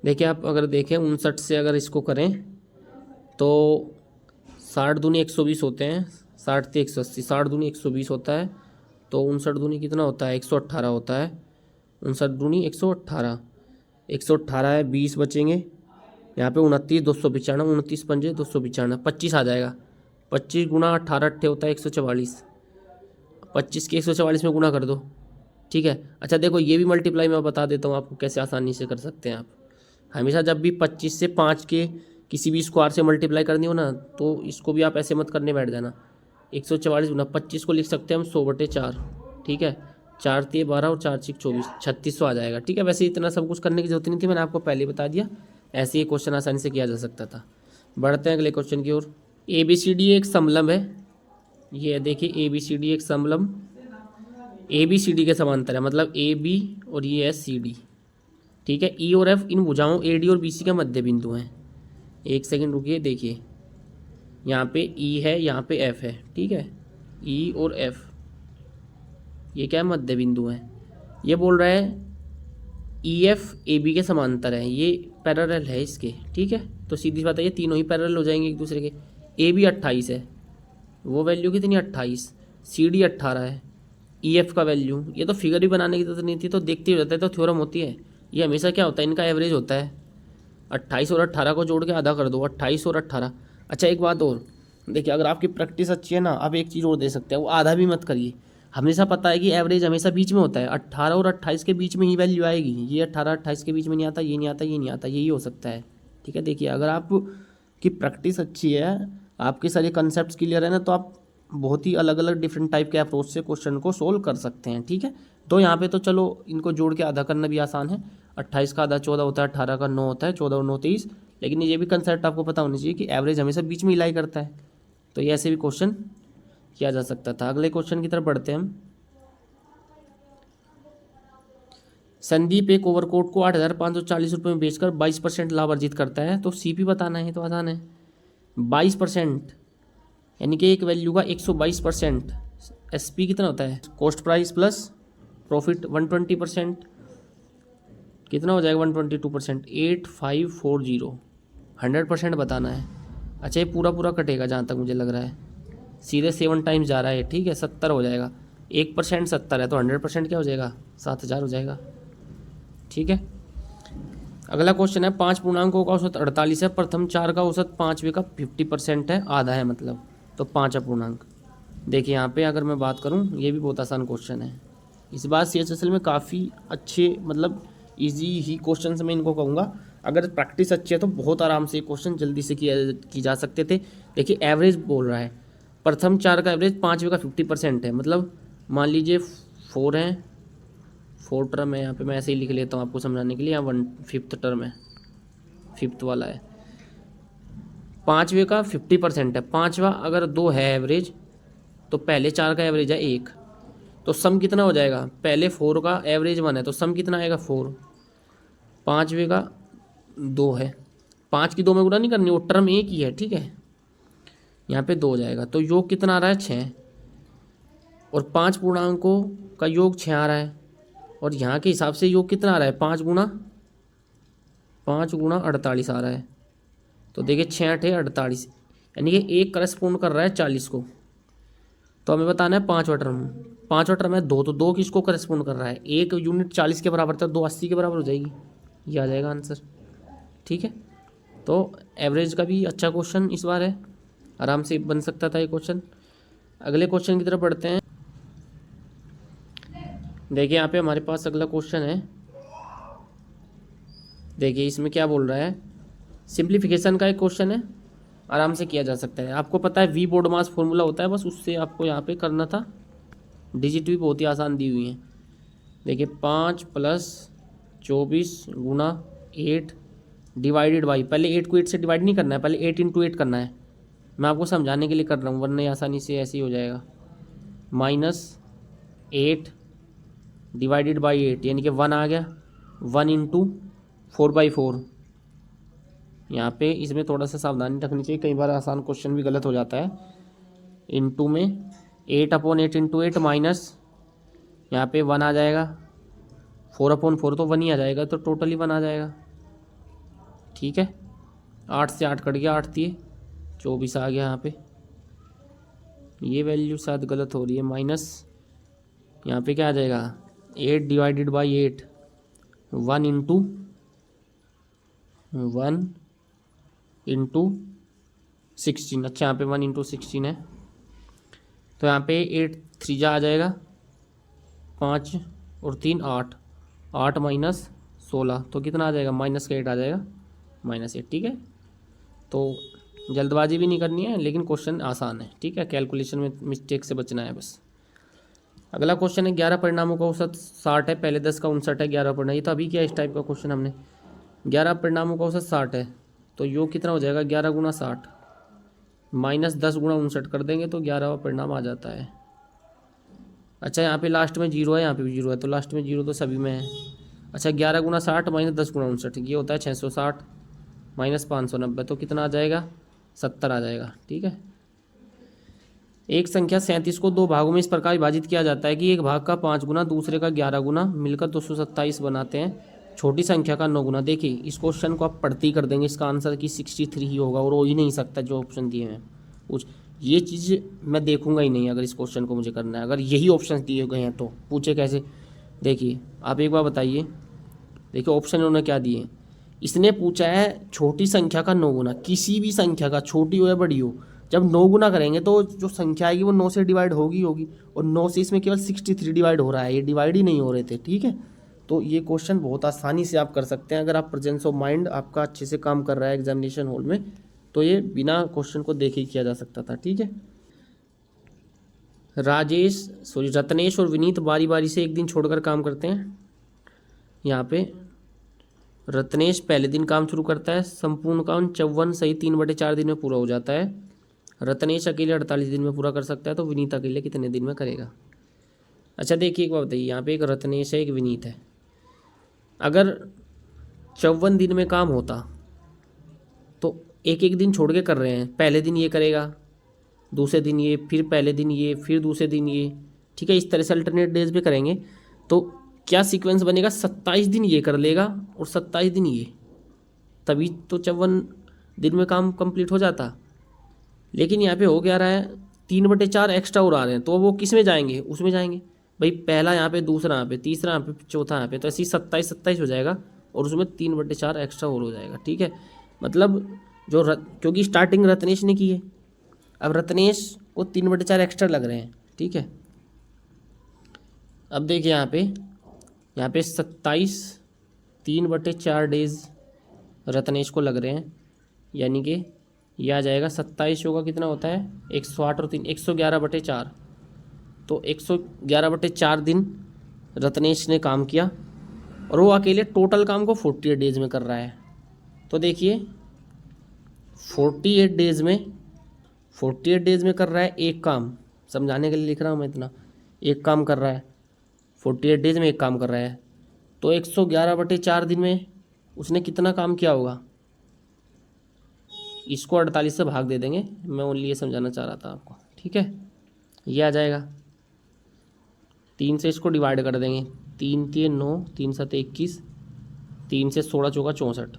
देखिए आप अगर देखें 59 से अगर इसको करें तो 60 दूनी 120 होते हैं, 60 से 180, 60 दूनी 120 होता है, तो 59 दूनी कितना होता है, 118 होता है। 59 दूनी 118, 118 है, 20 बचेंगे यहाँ पे 29 295, 29 पंजे 295, 25 आ जाएगा। 25 गुना 18 अट्ठे होता है 144, 25 के 144 में गुना कर दो, ठीक है। अच्छा देखो ये भी मल्टीप्लाई मैं बता देता हूँ आपको कैसे आसानी से कर सकते हैं आप। हमेशा जब भी 25 से 5 के किसी भी स्क्वायर से मल्टीप्लाई करनी हो ना, तो इसको भी आप ऐसे मत करने बैठ जाना। 144 गुना 25 को लिख सकते हैं हम 100/4, ठीक है। 4 तिये 12 और 4 छिक 24, 3600 आ जाएगा, ठीक है। वैसे इतना सब कुछ करने की जरूरत नहीं थी, मैंने आपको पहले बता दिया। ऐसे ही क्वेश्चन आसानी से किया जा सकता था। बढ़ते हैं अगले क्वेश्चन की ओर। ABCD एक समलंब है, ये देखिए ABCD एक समलंब ABCD के समांतर है, मतलब AB और ये है CD, ठीक है। E और F इन भुजाओं AD और BC का मध्य बिंदु हैं। एक सेकंड रुकिए, देखिए यहाँ पे E है, यहाँ पे F है, ठीक है। E और F ये क्या है, मध्य बिंदु है। ये बोल रहा है EF AB के समांतर है, ये पैरेलल है इसके, ठीक है। तो सीधी बात है ये तीनों ही पैरेलल हो जाएंगे एक दूसरे के। AB 28 है, वो वैल्यू कितनी 28, CD 18 है, EF का वैल्यू, ये तो फिगर भी बनाने की जरूरत नहीं थी, तो देखते ही रहता है, तो थ्योरम होती है। ये हमेशा क्या होता है, इनका एवरेज होता है। 28 और 18 को जोड़ के आधा कर दो, 28 और 18। अच्छा एक बात और देखिए, अगर आपकी प्रैक्टिस अच्छी है ना, आप एक चीज़ और दे सकते हैं, वो आधा भी मत करिए। हमेशा पता है कि एवरेज हमेशा बीच में होता है, 18 और 28 के बीच में ही वैल्यू आएगी। ये 18-28 के बीच में नहीं आता, ये नहीं आता, ये नहीं आता, यही हो सकता है, ठीक है। देखिए अगर आप की प्रैक्टिस अच्छी है, आपके सारे कंसेप्ट क्लियर है ना, तो आप बहुत ही अलग अलग डिफरेंट टाइप के अप्रोच से क्वेश्चन को सोल्व कर सकते हैं, ठीक है। तो यहाँ पे तो चलो इनको जोड़ के आधा करना भी आसान है। 28 का आधा 14 होता है, 18 का 9 होता है, 14 और 9 23। लेकिन ये भी कंसेप्ट आपको पता होना चाहिए कि एवरेज हमेशा बीच में ही लाई करता है। तो ये ऐसे भी क्वेश्चन किया जा सकता था। अगले क्वेश्चन की तरफ बढ़ते हैं हम। संदीप एक ओवरकोट को 8,540 रुपये में बेचकर 22% लाभ अर्जित करता है, तो CP बताना है, तो आसान है। 22% यानी कि एक वैल्यू का 122%। SP कितना होता है, कॉस्ट प्राइस प्लस प्रॉफिट 120%, कितना हो जाएगा 122%, 8540। 100% बताना है। अच्छा ये पूरा पूरा कटेगा जहाँ तक मुझे लग रहा है, सीधे 7 टाइम्स जा रहा है, ठीक है। 70 हो जाएगा, 1% 70 है, तो 100% क्या हो जाएगा, 7000 हो जाएगा, ठीक है। अगला क्वेश्चन है, 5 पूर्णांकों का औसत 48 है, प्रथम 4 का औसत 5वें का 50% है, आधा है मतलब, तो 5 अपूर्णांक। देखिए यहाँ पे अगर मैं बात करूँ, ये भी बहुत आसान क्वेश्चन है। इस बार CHSL में काफ़ी अच्छे मतलब इजी ही क्वेश्चन मैं इनको कहूँगा। अगर प्रैक्टिस अच्छी है तो बहुत आराम से क्वेश्चन जल्दी से की जा सकते थे। देखिए एवरेज बोल रहा है, प्रथम 4 का एवरेज 5वें का 50% है, मतलब मान लीजिए 4 हैं, 4 टर्म है, यहाँ पे मैं ऐसे ही लिख लेता हूँ आपको समझाने के लिए। यहाँ 1/5 टर्म है, 5th वाला है। 5वें का 50% है, 5वां अगर 2 है एवरेज, तो पहले 4 का एवरेज है 1, तो सम कितना हो जाएगा, पहले 4 का एवरेज 1 है, तो सम कितना आएगा 4। 5वें का 2 है, 5 की 2 में गुणा नहीं करनी, वो टर्म एक ही है, ठीक है। यहाँ पे 2 हो जाएगा, तो योग कितना आ रहा है 6, और 5 पूर्णांकों का योग 6 आ रहा है, और यहाँ के हिसाब से योग कितना आ रहा है, 5 गुणा 48 आ रहा है। तो देखिए 6 × 8 = 48, यानी कि 1 करस्पॉन्ड कर रहा है 40 को। तो हमें बताना है 5वां टर्म है 2, तो 2 किसको करस्पॉन्ड कर रहा है, 1 यूनिट 40 के बराबर था, 2 80 के बराबर हो जाएगी, ये आ जाएगा आंसर, ठीक है। तो एवरेज का भी अच्छा क्वेश्चन इस बार है, आराम से बन सकता था ये क्वेश्चन। अगले क्वेश्चन की तरफ बढ़ते हैं। देखिए यहाँ पे हमारे पास अगला क्वेश्चन है। देखिए इसमें क्या बोल रहा है, सिंप्लीफिकेशन का एक क्वेश्चन है, आराम से किया जा सकता है। आपको पता है V बोर्ड मास फॉर्मूला होता है, बस उससे आपको यहाँ पे करना था। डिजिट भी बहुत ही आसान दी हुई है। देखिए 5 + 24 × 8 डिवाइडेड बाई, पहले 8 को 8 से डिवाइड नहीं करना है, पहले 8 × 8 करना है। मैं आपको समझाने के लिए कर रहा हूँ, वरना आसानी से ऐसे ही हो जाएगा। -8 डिवाइडेड बाई 8, यानी कि 1 आ गया, 1 × 4/4। यहाँ पे इसमें थोड़ा सा सावधानी रखनी चाहिए, कई बार आसान क्वेश्चन भी गलत हो जाता है। इनटू में 8/8 × 8 माइनस, यहाँ पे 1 आ जाएगा, 4/4 तो 1 ही आ जाएगा, तो टोटली 1 आ जाएगा, ठीक है। 8 से 8 कट गया, 8 × 24 आ गया। यहाँ पे ये वैल्यू शायद गलत हो रही है, माइनस यहाँ पे क्या आ जाएगा, 8 डिवाइडेड बाई 8, 1 × 1 × 16। अच्छा यहाँ पे 1 × 16 है, तो यहाँ पे 8 3 जा आ जाएगा 5 और 3 8, 8 माइनस 16 तो कितना आ जाएगा, -8 आ जाएगा, -8। ठीक है, तो जल्दबाजी भी नहीं करनी है, लेकिन क्वेश्चन आसान है। ठीक है, कैलकुलेशन में मिस्टेक से बचना है बस। अगला क्वेश्चन है 11 परिणामों का औसत 60 है, पहले 10 का 59 है, 11 परिणाम। ये तो अभी क्या इस टाइप का क्वेश्चन हमने, 11 परिणामों का औसत 60 है, तो योग कितना हो जाएगा, 11 × 60 -10 × 59 कर देंगे तो 11वां परिणाम आ जाता है। अच्छा यहाँ पे लास्ट में 0 है, यहाँ पे भी 0 है, तो लास्ट में 0 तो सभी में है। अच्छा 11 × 60 -10 × 59 ये होता है 660 -590, तो कितना आ जाएगा, 70 आ जाएगा। ठीक है, एक संख्या 37 को 2 भागों में इस प्रकार विभाजित किया जाता है कि एक भाग का 5 गुना, दूसरे का 11 गुना, मिलकर 227 बनाते हैं। छोटी संख्या का 9 गुना। देखिए इस क्वेश्चन को आप पढ़ते ही कर देंगे, इसका आंसर कि 63 ही होगा, और हो ही नहीं सकता जो ऑप्शन दिए हैं कुछ। ये चीज़ मैं देखूंगा ही नहीं अगर इस क्वेश्चन को मुझे करना है, अगर यही ऑप्शन दिए गए हैं तो पूछे कैसे। देखिए आप एक बार बताइए, देखिए ऑप्शन उन्होंने क्या दिए। इसने पूछा है छोटी संख्या का 9 गुना, किसी भी संख्या का, छोटी हो या बड़ी हो, जब 9 गुना करेंगे तो जो संख्या आएगी वो 9 से डिवाइड होगी, और 9 से इसमें केवल 63 डिवाइड हो रहा है, ये डिवाइड ही नहीं हो रहे थे। ठीक है, तो ये क्वेश्चन बहुत आसानी से आप कर सकते हैं अगर आप प्रेजेंस ऑफ माइंड आपका अच्छे से काम कर रहा है एग्जामिनेशन हॉल में, तो ये बिना क्वेश्चन को देखे ही किया जा सकता था। ठीक है, रत्नेश और विनीत बारी बारी से एक दिन छोड़कर काम करते हैं। यहाँ पे रत्नेश पहले दिन काम शुरू करता है, संपूर्ण काम 54 सही 3/4 दिन में पूरा हो जाता है। रत्नेश अकेले 48 दिन में पूरा कर सकता है, तो विनीत अकेले कितने दिन में करेगा। अच्छा देखिए एक बात बताइए, यहाँ पे एक रत्नेश है, एक विनीत है। अगर 54 दिन में काम होता तो एक एक दिन छोड़ के कर रहे हैं, पहले दिन ये करेगा, दूसरे दिन ये, फिर पहले दिन ये, फिर दूसरे दिन ये। ठीक है, इस तरह से अल्टरनेट डेज पे करेंगे तो क्या सीक्वेंस बनेगा, 27 दिन ये कर लेगा और 27 दिन ये, तभी तो 54 दिन में काम कंप्लीट हो जाता। लेकिन यहाँ पे हो क्या रहा है, 3/4 एक्स्ट्रा और आ रहे हैं, तो वो किस में जाएंगे, उसमें जाएंगे भाई, पहला यहाँ पे, दूसरा यहाँ पे, तीसरा यहाँ पे, चौथा यहाँ पे, तो ऐसे ही 27 हो जाएगा, और उसमें 3/4 एक्स्ट्रा और हो जाएगा। ठीक है, मतलब जो क्योंकि स्टार्टिंग रत्नेश ने की है, अब रत्नेश को 3/4 एक्स्ट्रा लग रहे हैं। ठीक है, अब देखिए यहाँ पे 27 3/4 डेज रत्नेश को लग रहे हैं, यानी कि यह आ जाएगा 27 होगा, कितना होता है 108 और 3 111/4, तो 111/4 दिन रत्नेश ने काम किया, और वो अकेले टोटल काम को 48 डेज में कर रहा है। तो देखिए 48 डेज में कर रहा है एक काम, समझाने के लिए लिख रहा हूँ मैं इतना, एक काम कर रहा है 48 डेज में, एक काम कर रहा है, तो 111/4 दिन में उसने कितना काम किया होगा। इसको 48 से भाग दे देंगे, मैं ओनली ये समझाना चाह रहा था आपको। ठीक है, ये आ जाएगा, 3 से इसको डिवाइड कर देंगे, 3 3 9, 3 7 21, 3 से 16 चौका 64,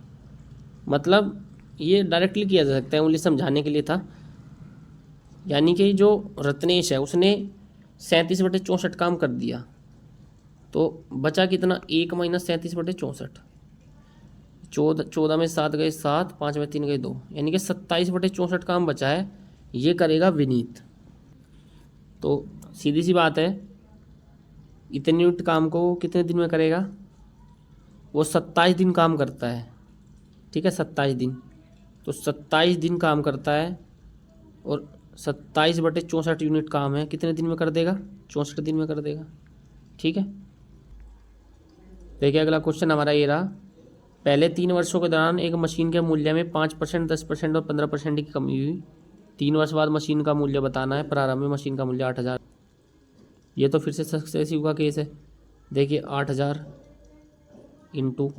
मतलब ये डायरेक्टली किया जा सकता है, ओनली समझाने के लिए था। यानी कि जो रत्नेश है उसने 37/64 काम कर दिया, तो बचा कितना, 1 - 37/64, 14 में 7 गए 7, 5 में 3 गए 2, यानी कि 27/64 काम बचा है, ये करेगा विनीत। तो सीधी सी बात है, इतने यूनिट काम को कितने दिन में करेगा, वो 27 दिन काम करता है। ठीक है, 27 दिन, तो 27 दिन काम करता है, और 27/64 यूनिट काम है, कितने दिन में कर देगा, 64 दिन में कर देगा। ठीक है, देखिए अगला क्वेश्चन हमारा ये रहा, पहले 3 वर्षों के दौरान एक मशीन के मूल्य में 5%, 10% और 15% की कमी हुई। 3 वर्ष बाद मशीन का मूल्य बताना है। प्रारंभ में मशीन का मूल्य 8000। ये तो फिर से सक्सेसिव का केस है। देखिए 8000 इंटू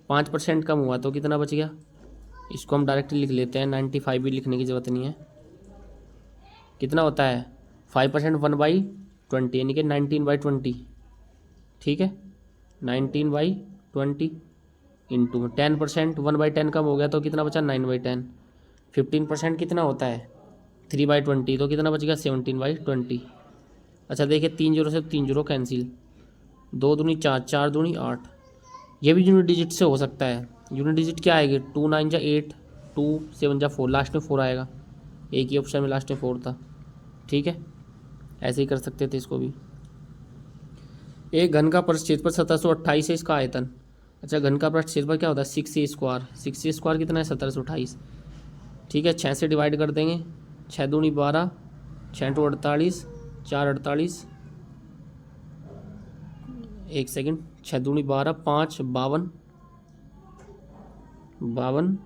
5% कम हुआ तो कितना बच गया, इसको हम डायरेक्टली लिख लेते हैं, 95 भी लिखने की ज़रूरत नहीं है। कितना होता है 5% 1/20, यानी कि 19/20। ठीक है, 19/20 इंटू 10%, 1/10 कम हो गया तो कितना बचा 9/10। 15% कितना होता है 3/20, तो कितना बच गया 17/20। अच्छा देखिए 3 जीरो से 3 जीरो कैंसिल, 2 दूनी 4, 4 दूनी 8। ये भी यूनिट डिजिट से हो सकता है। यूनिट डिजिट क्या आएगी, 2 9 जा 8, 2 7 जा 4, लास्ट में 4 आएगा। एक ही ऑप्शन में लास्ट में 4 था। ठीक है, ऐसे ही कर सकते थे इसको भी। एक घन का प्रक्षेत्रफल 1728 है, इसका आयतन। अच्छा, घन का प्रक्षेत्रफल क्या होता है? 6a²। 6a² कितना है? 1728। ठीक है, 6 से डिवाइड कर देंगे। 6 दूनी 12, 6 टू 48, 4 48, एक सेकंड, 6 दूनी 12, 5 52, 52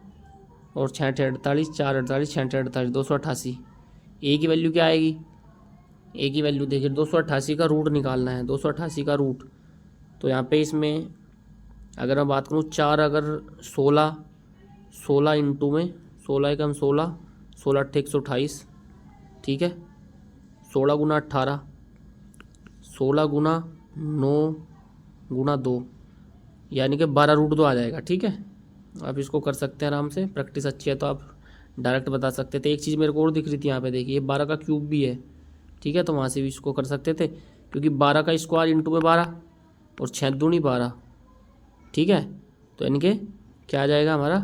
और 6 48, 4 48, 6 48, 288। ए की वैल्यू क्या आएगी? ए की वैल्यू देखिए, 288 का रूट निकालना है। 288 का रूट, तो यहाँ पे इसमें अगर मैं बात करूँ 4, अगर 16 इंटू में 16 एकम 16, 16 अट्ठे 128। ठीक है, 16 गुना 18, 16 गुना 9 गुना 2, यानी कि 12 रूट 2 आ जाएगा। ठीक है, आप इसको कर सकते हैं आराम से, प्रैक्टिस अच्छी है तो आप डायरेक्ट बता सकते थे। एक चीज़ मेरे को और दिख रही थी यहाँ पे, देखिए 12 का क्यूब भी है। ठीक है, तो वहाँ से भी इसको कर सकते थे, क्योंकि 12 का स्क्वायर इंटू में 12 और 6 दूनी 12। ठीक है, तो इनके क्या आ जाएगा हमारा?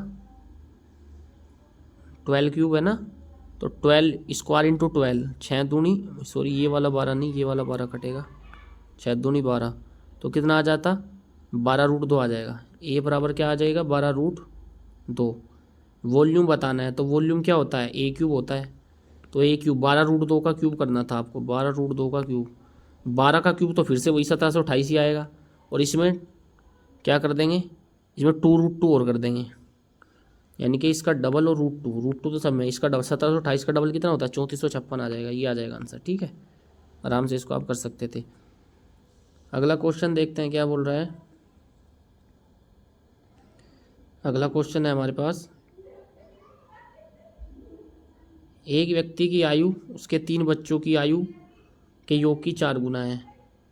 12 क्यूब है ना, तो 12 स्क्वायर इंटू 12, 6 दूनी, सॉरी ये वाला 12 नहीं, ये वाला 12 कटेगा, 6 दूनी 12, तो कितना आ जाता? 12 रूट 2 आ जाएगा। ए बराबर क्या आ जाएगा? 12 रूट 2। वॉल्यूम बताना है, तो वॉल्यूम क्या होता है? ए क्यूब होता है। तो ए क्यूब 12 रूट 2 का क्यूब करना था आपको, 12 रूट 2 का क्यूब। 12 का क्यूब तो फिर से वही 1728 ही आएगा, और इसमें क्या कर देंगे? इसमें 2 रूट 2 और कर देंगे, यानी कि इसका डबल और रूट 2। रूट 2 तो सब में, इसका डबल 1728 का डबल कितना होता है? 3456 आ जाएगा, ये आ जाएगा आंसर। ठीक है, आराम से इसको आप कर सकते थे। अगला क्वेश्चन देखते हैं क्या बोल रहा है। अगला क्वेश्चन है हमारे पास, एक व्यक्ति की आयु उसके 3 बच्चों की आयु के योग की 4 गुना है।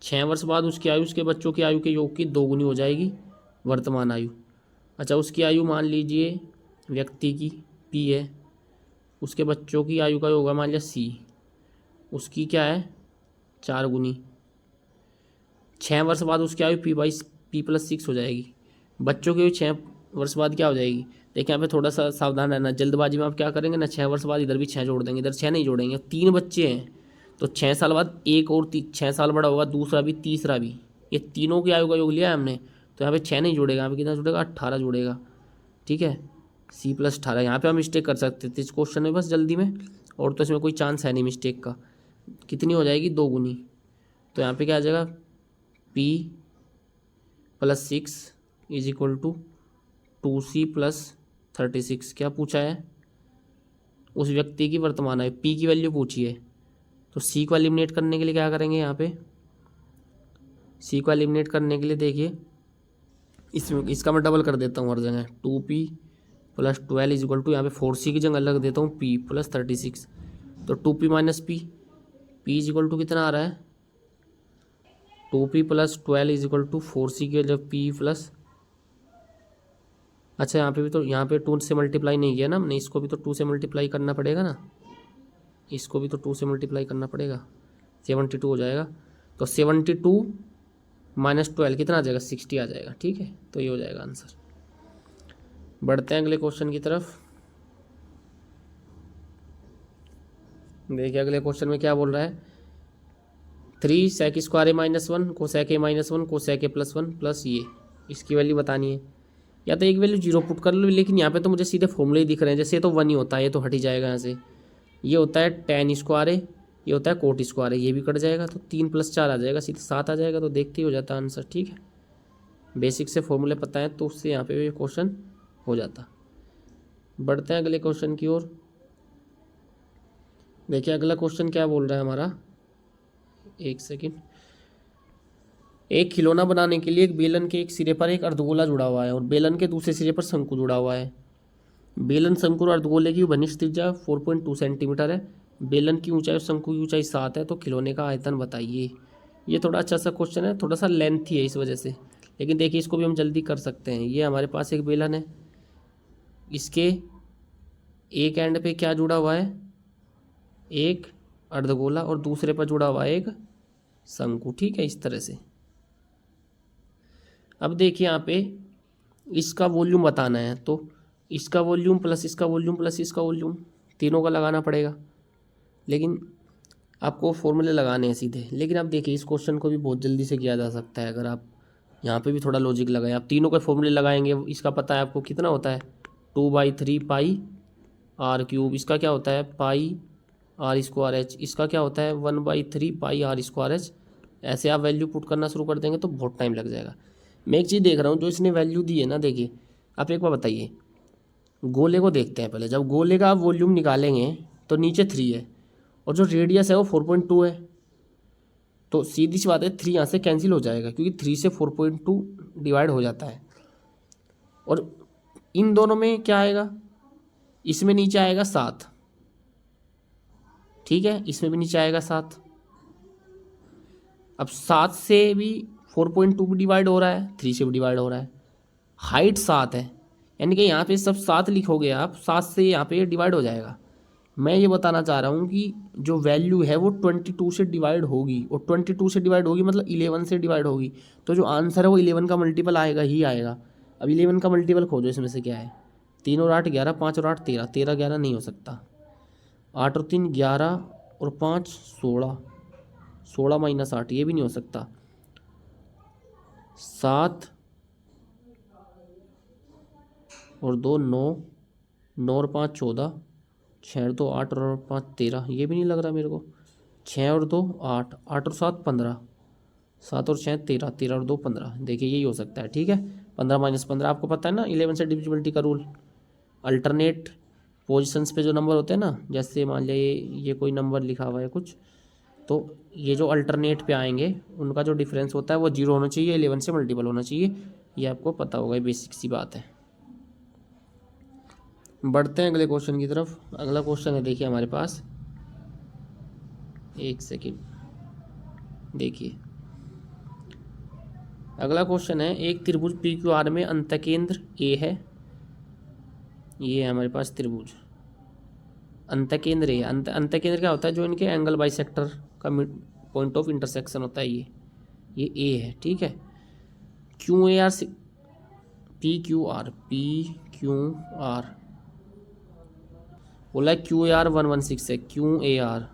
6 वर्ष बाद उसकी आयु उसके बच्चों की आयु के योग की 2 गुनी हो जाएगी, वर्तमान आयु। अच्छा, उसकी आयु मान लीजिए व्यक्ति की P है, उसके बच्चों की आयु का योग है मान लिया C, उसकी क्या है? 4 गुनी। 6 वर्ष बाद उसकी आयु P+6 हो जाएगी। बच्चों की आयु 6 वर्ष बाद क्या हो जाएगी? देखिए यहाँ पे थोड़ा सा सावधान रहना, जल्दबाजी में आप क्या करेंगे ना, 6 वर्ष बाद इधर भी 6 जोड़ देंगे, इधर 6 नहीं जोड़ेंगे। 3 बच्चे हैं, तो 6 साल बाद एक और 6 साल बड़ा होगा, दूसरा भी तीसरा भी, ये तीनों की आयु का योग लिया है हमने, तो यहाँ पे 6 नहीं जोड़ेगा, यहाँ पे कितना जुड़ेगा? 18 जुड़ेगा। ठीक है, C+18। यहाँ पे हम मिस्टेक कर सकते थे इस क्वेश्चन में बस जल्दी में, और तो इसमें कोई चांस है नहीं मिस्टेक का। कितनी हो जाएगी? 2 गुनी। तो यहाँ पे क्या आ जाएगा? P+6 is equal to 2C+36। क्या पूछा है? उस व्यक्ति की वर्तमान आयु, P की वैल्यू पूछी है, तो C को एलिमिनेट करने के लिए क्या करेंगे? यहाँ पे C को एलिमिनेट करने के लिए देखिए, इसका मैं डबल कर देता हूँ हर जगह। 2P+12 इज इक्वल टू, यहाँ पे 4C की जगह लग देता हूँ P+36, तो 2P minus P, P is equal to कितना आ रहा है? 2P+12 is equal to 4C के जब P+, अच्छा यहाँ पे भी तो, यहाँ पे 2 से मल्टीप्लाई नहीं किया ना हमने, इसको भी तो 2 से मल्टीप्लाई करना पड़ेगा ना, इसको भी तो 2 से मल्टीप्लाई करना पड़ेगा, 72 हो जाएगा। तो 72 माइनस 12 कितना आ जाएगा? 60 आ जाएगा। ठीक है, तो ये हो जाएगा आंसर। बढ़ते हैं अगले क्वेश्चन की तरफ। देखिए अगले क्वेश्चन में क्या बोल रहा है, 3 sec² A-1 cosec A-1 cosec A+1 plus ये, इसकी वैल्यू बतानी है। या तो एक वैल्यू 0 पुट कर लो, लेकिन यहाँ पे तो मुझे सीधे फॉर्मूले ही दिख रहे हैं, जैसे ये तो 1 ही होता है, ये तो हट ही जाएगा यहाँ से। ये होता है tan² A, ये होता है cot², ये भी कट जाएगा, तो 3 + 4 आ जाएगा, सीधे 7 आ जाएगा, तो देखते ही हो जाता आंसर। ठीक है, बेसिक से फॉर्मूले पता है तो उससे यहाँ पे क्वेश्चन हो जाता। बढ़ते हैं अगले क्वेश्चन की ओर। देखिए अगला क्वेश्चन क्या बोल रहा है हमारा, एक सेकेंड। एक खिलौना बनाने के लिए एक बेलन के एक सिरे पर एक अर्धगोला जुड़ा हुआ है और बेलन के दूसरे सिरे पर शंकु जुड़ा हुआ है। बेलन, शंकु और अर्धगोले की घनिष्ठ त्रिज्या 4.2 सेंटीमीटर है। बेलन की ऊंचाई और शंकु की ऊंचाई 7 है, तो खिलौने का आयतन बताइए। ये थोड़ा अच्छा सा क्वेश्चन है, थोड़ा सा लेंथी है इस वजह से, लेकिन देखिए इसको भी हम जल्दी कर सकते हैं। ये हमारे पास एक बेलन है, इसके एक एंड पे क्या जुड़ा हुआ है? एक अर्धगोला, और दूसरे पर जुड़ा हुआ है एक शंकु। ठीक है, इस तरह से। अब देखिए यहाँ पे इसका वॉल्यूम बताना है, तो इसका वॉल्यूम प्लस इसका वॉल्यूम प्लस इसका वॉल्यूम तीनों का लगाना पड़ेगा, लेकिन आपको फॉर्मूले लगाने हैं सीधे। लेकिन आप देखिए इस क्वेश्चन को भी बहुत जल्दी से किया जा सकता है अगर आप यहाँ पे भी थोड़ा लॉजिक लगाएं। आप तीनों के फॉर्मूले लगाएंगे, इसका पता है आपको कितना होता है 2/3 पाई आर क्यूब, इसका क्या होता है पाई आर स्क्वायर एच, इसका क्या होता है 1/3 पाई आर स्क्वायर एच। ऐसे आप वैल्यू पुट करना शुरू कर देंगे तो बहुत टाइम लग जाएगा। मैं एक चीज़ देख रहा हूँ जो इसने वैल्यू दी है ना, देखिए आप एक बार बताइए, गोले को देखते हैं पहले। जब गोले का आप वॉल्यूम निकालेंगे तो नीचे 3 है और जो रेडियस है वो 4.2 है, तो सीधी सी बात है 3 यहाँ से कैंसिल हो जाएगा क्योंकि 3 से 4.2 डिवाइड हो जाता है। और इन दोनों में क्या आएगा, इसमें नीचे आएगा 7, ठीक है, इसमें भी नीचे आएगा 7। अब 7 से भी 4.2 भी डिवाइड हो रहा है, 3 से भी डिवाइड हो रहा है, हाइट 7 है, यानी कि यहाँ पे सब 7 लिखोगे आप, 7 से यहाँ पे डिवाइड हो जाएगा। मैं ये बताना चाह रहा हूँ कि जो वैल्यू है वो 22 से डिवाइड होगी, और 22 से डिवाइड होगी मतलब 11 से डिवाइड होगी, तो जो आंसर है वो 11 का मल्टीपल आएगा ही आएगा। अब 11 का मल्टीपल खोजो, इसमें से क्या है 3 और 8 11, 5 और 8 13, 13 11 नहीं हो सकता, 8 और 3 11 और 5 16, 16 माइनस 8 ये भी नहीं हो सकता, 7 और 2 9, 9 और 5 14, 6 और 2 8 और 5 13, ये भी नहीं लग रहा मेरे को, 6 और 2 8, 8 और 7 15, 7 और 6 13, 13 और 2 15, देखिए यही हो सकता है, ठीक है। 15 माइनस 15 आपको पता है ना 11 से डिविजिबिलिटी का रूल। अल्टरनेट पोजिशंस पे जो नंबर होते हैं ना, जैसे मान लिया ये कोई नंबर लिखा हुआ है कुछ, तो ये जो अल्टरनेट पे आएंगे उनका जो डिफरेंस होता है वो 0 होना चाहिए, 11 से मल्टीपल होना चाहिए, ये आपको पता होगा, ये बेसिक सी बात है। बढ़ते हैं अगले क्वेश्चन की तरफ। अगला क्वेश्चन है देखिए हमारे पास, एक सेकेंड देखिए, अगला क्वेश्चन है एक त्रिभुज पी क्यू आर में अंतकेंद्र ए है, ये है हमारे पास त्रिभुज, अंतकेंद्र ए, अंतकेंद्र क्या होता है जो इनके एंगल बाइसेक्टर का पॉइंट ऑफ इंटरसेक्शन होता है, ये ए है, ठीक है। Q A R P Q R बोला है क्यू ए आर 116 है, क्यू ए आर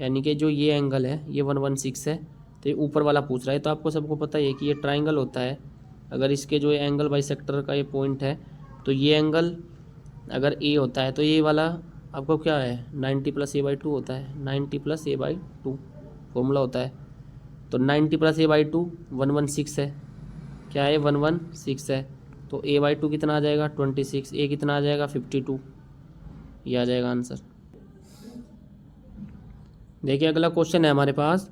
यानी कि जो ये एंगल है ये 116 है, तो ये ऊपर वाला पूछ रहा है। तो आपको सबको पता है कि ये ट्राइंगल होता है, अगर इसके जो एंगल बाइसेक्टर का ये पॉइंट है तो ये एंगल अगर ए होता है तो ये वाला आपको क्या है 90 + a/2 होता है, 90 + a/2 फॉर्मूला होता है। तो 90 + a/2 116 है, क्या है 116 है, तो a/2 कितना आ जाएगा 26, a कितना आ जाएगा 52, ये आ जाएगा आंसर। देखिए अगला क्वेश्चन है हमारे पास,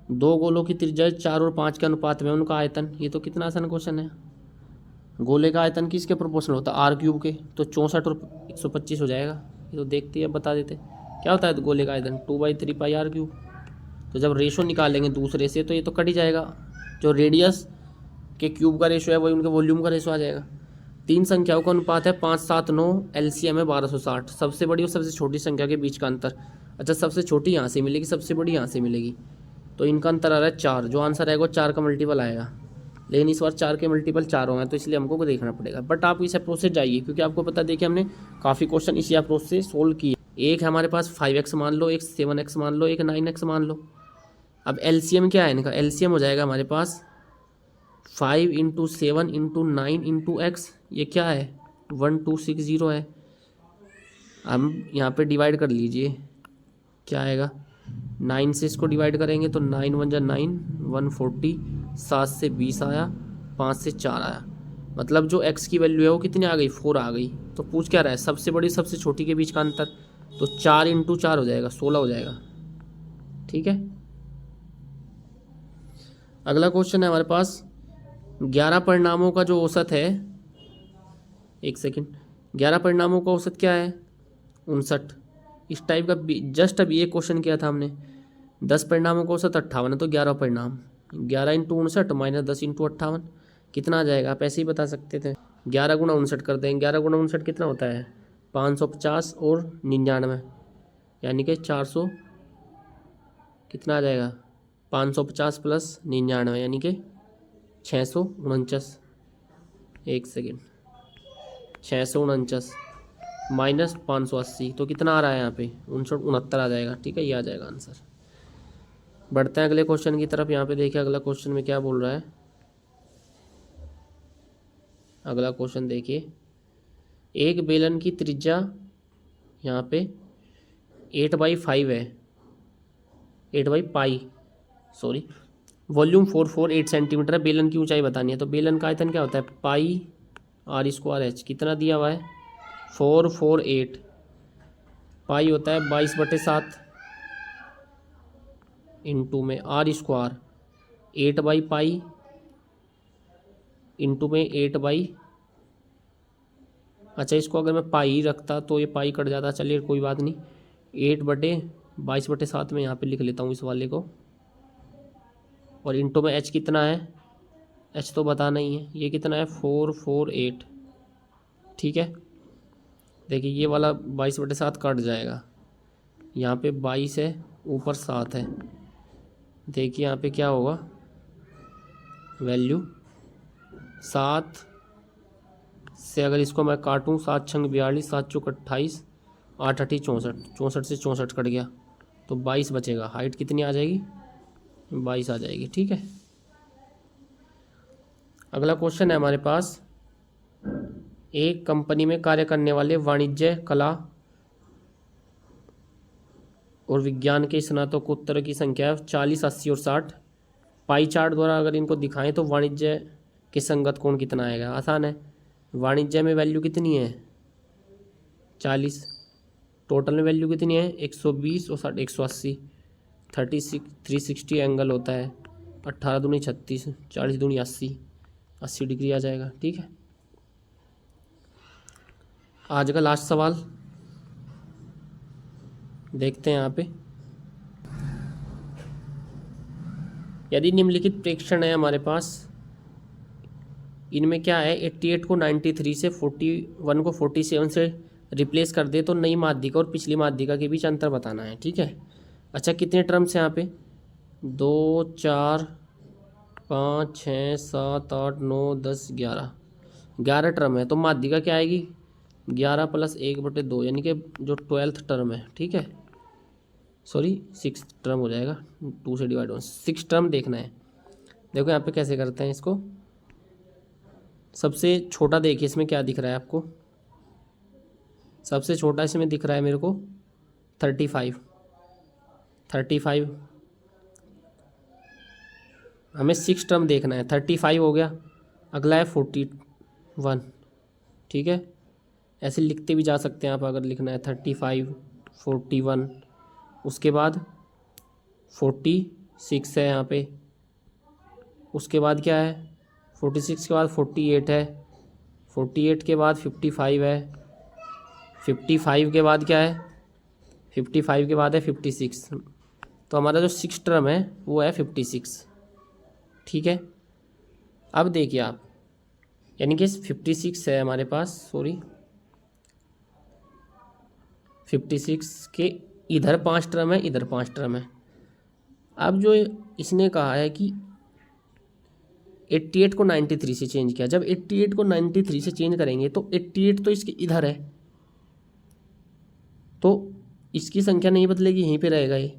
दो गोलों की त्रिज्या 4 और 5 के अनुपात में उनका आयतन, ये तो कितना आसान क्वेश्चन है। गोले का आयतन किसके प्रोपोर्शनल होता है r³ के, तो 64 और 125 हो जाएगा, ये तो देखते हैं बता देते क्या होता है गोले का आयतन 2/3 पाई r³। तो जब रेशो निकालेंगे दूसरे से तो ये तो कट ही जाएगा, जो रेडियस के क्यूब का रेशो है वही उनके वॉल्यूम का रेशो आ जाएगा। तीन संख्याओं का अनुपात है 5 7 9, LCM है 1260, सबसे बड़ी और सबसे छोटी संख्या के बीच का अंतर, अच्छा सबसे छोटी यहाँ से मिलेगी, सबसे बड़ी यहाँ से मिलेगी, तो इनका अंतर आ रहा है 4, जो आंसर आएगा 4 का मल्टीपल आएगा, लेकिन इस बार 4 के मल्टीपल 4 होंगे तो इसलिए हमको देखना पड़ेगा। बट आप इस अप्रोच से जाइए क्योंकि आपको पता देखिए हमने काफ़ी क्वेश्चन इसी अप्रोच से सोल्व किए। एक है हमारे पास 5x मान लो, एक 7x मान लो, एक 9x मान लो। अब LCM क्या है इनका, LCM हो जाएगा हमारे पास 5 × 7 × 9 × x, ये क्या है 1260 है। हम यहाँ पे डिवाइड कर लीजिए, क्या आएगा 9 से इसको डिवाइड करेंगे तो 9 × 1 = 9, 140, 7 से 20 आया, 5 से 4 आया, मतलब जो x की वैल्यू है वो कितनी आ गई 4 आ गई। तो पूछ क्या रहा है सबसे बड़ी सबसे छोटी के बीच का अंतर, तो 4 × 4 हो जाएगा 16 हो जाएगा, ठीक है। अगला क्वेश्चन है हमारे पास 11 परिणामों का जो औसत है, एक सेकेंड, 11 परिणामों का औसत क्या है 59, इस टाइप का जस्ट अभी एक क्वेश्चन किया था हमने। 10 परिणामों का औसत 58 है, तो 11 परिणाम, 11 × 59 - 10 × 58 कितना आ जाएगा, आप ऐसे ही बता सकते थे। 11 × 59 कर देंगे, 11 × 59 कितना होता है 550 और 99, यानी कि 400, कितना आ जाएगा 550 + 99 यानी कि 649, एक सेकेंड 649, -580, तो कितना आ रहा है यहाँ पे 69 आ जाएगा। ठीक है, ये आ जाएगा आंसर। बढ़ते हैं अगले क्वेश्चन की तरफ। यहाँ पे देखिए अगला क्वेश्चन में क्या बोल रहा है। अगला क्वेश्चन देखिए, एक बेलन की त्रिज्या यहाँ पे 8/5 है, 8/पाई सॉरी, वॉल्यूम 448 सेंटीमीटर है। बेलन की ऊंचाई बतानी है। तो बेलन का आयतन क्या होता है, πr²h। कितना दिया हुआ है 448, पाई होता है 22/7 इंटू में r², 8/पाई इंटू में 8/, अच्छा इसको अगर मैं पाई रखता तो ये पाई कट जाता, चलिए कोई बात नहीं। 8/22/7 में यहाँ पे लिख लेता हूँ इस वाले को, और इंटू में h कितना है, h तो बता नहीं है, ये कितना है 448। ठीक है, देखिए ये वाला 22/7 कट जाएगा, यहाँ पे 22 है, ऊपर 7 है। देखिए यहाँ पे क्या होगा, वैल्यू 7 से अगर इसको मैं काटूँ, 7 छंग 42, 7 चौक 28, 8 8 64, 64 से 64 कट गया तो 22 बचेगा। हाइट कितनी आ जाएगी, 22 आ जाएगी। ठीक है, अगला क्वेश्चन है हमारे पास, एक कंपनी में कार्य करने वाले वाणिज्य, कला और विज्ञान के स्नातकोत्तर की संख्या 40, 80 और 60। पाई चार्ट द्वारा अगर इनको दिखाएं तो वाणिज्य के संगत कोण कितना आएगा। आसान है, वाणिज्य में वैल्यू कितनी है 40, टोटल में वैल्यू कितनी है 120 और 60 180, 36 360 एंगल होता है, 18 दूनी 36, 40 दूनी 80, 80 डिग्री आ जाएगा। ठीक है, आज का लास्ट सवाल देखते हैं यहाँ पे, यदि निम्नलिखित प्रेक्षण है हमारे पास, इनमें क्या है 88 को 93 से 41 को 47 से रिप्लेस कर दे तो नई माध्यिका और पिछली माध्यिका के बीच अंतर बताना है। ठीक है, अच्छा कितने टर्म्स हैं यहाँ पे, 2 4 5 6 7 8 9 10 11 टर्म है। तो माध्यिका क्या आएगी 11 + 1/2, यानी कि जो 12th टर्म है। ठीक है, सॉरी 6th टर्म हो जाएगा, 2 से डिवाइड 6 टर्म देखना है। देखो यहाँ पे कैसे करते हैं इसको, सबसे छोटा देखिए इसमें क्या दिख रहा है आपको, सबसे छोटा इसमें दिख रहा है मेरे को 35, हमें 6 टर्म देखना है। 35 हो गया, अगला है 41। ठीक है, ऐसे लिखते भी जा सकते हैं आप अगर लिखना है 35 41, उसके बाद 46 है यहाँ पे, उसके बाद क्या है 46 के बाद 48 है, 48 के बाद 55 है, 55 के बाद क्या है 55 के बाद है 56। तो हमारा जो 6 टर्म है वो है 56। ठीक है, अब देखिए आप, यानी कि 56 है हमारे पास, सॉरी 56 के इधर 5 टर्म है, इधर 5 टर्म है। अब जो इसने कहा है कि 88 को 93 से चेंज किया, जब 88 को 93 से चेंज करेंगे तो 88 तो इसके इधर है, तो इसकी संख्या नहीं बदलेगी, यहीं पे रहेगा ये।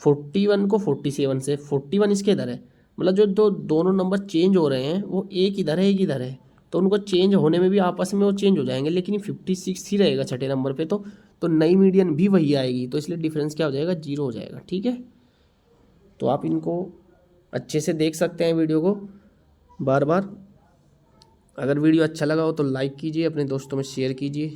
41 को 47 से, 41 इसके इधर है, मतलब जो दोनों नंबर चेंज हो रहे हैं वो एक इधर है एक इधर है, तो उनको चेंज होने में भी आपस में वो चेंज हो जाएंगे, लेकिन 56 ही रहेगा छठे नंबर पे, तो नई मीडियन भी वही आएगी, तो इसलिए डिफरेंस क्या हो जाएगा 0 हो जाएगा। ठीक है, तो आप इनको अच्छे से देख सकते हैं वीडियो को बार बार। अगर वीडियो अच्छा लगा हो तो लाइक कीजिए, अपने दोस्तों में शेयर कीजिए।